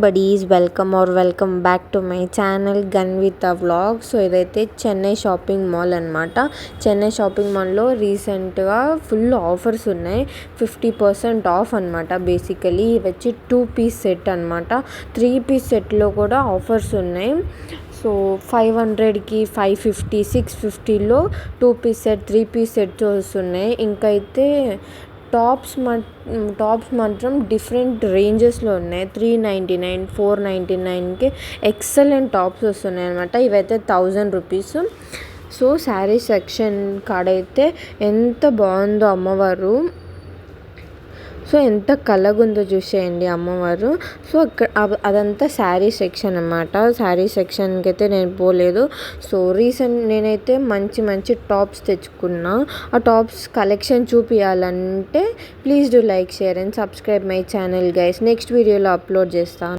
buddies, welcome back to my channel Ganvita Vlog. So ఇదైతే Chennai shopping mall అనమాట. Chennai shopping మాల్లో రీసెంట్గా ఫుల్ ఆఫర్స్ ఉన్నాయి. 50% ఆఫ్ అనమాట. బేసికలీ ఇవి వచ్చి 2 పీస్ సెట్ అనమాట. 3 పీస్ సెట్లో కూడా ఆఫర్స్ ఉన్నాయి. సో 500కి 550 650లో 2 పీస్ సెట్ 3 పీస్ సెట్స్ వస్తున్నాయి. ఇంకైతే టాప్స్ మాత్రం డిఫరెంట్ రేంజెస్లో ఉన్నాయి. 399 499కి ఎక్సలెంట్ టాప్స్ వస్తున్నాయి అనమాట. ఇవైతే 1000 రూపీస్. సో శారీ సెక్షన్ కాడైతే ఎంత బాగుందో అమ్మవారు. సో ఎంత కలగుందో చూసేయండి అమ్మవారు. సో అదంతా శారీ సెక్షన్ అన్నమాట. శారీ సెక్షన్కి అయితే నేను పోలేదు. సో నేనైతే మంచి టాప్స్ తెచ్చుకున్నా. ఆ టాప్స్ కలెక్షన్ చూపించాలంటే please do like, share and subscribe my channel guys. Next వీడియోలో అప్లోడ్ చేస్తాను.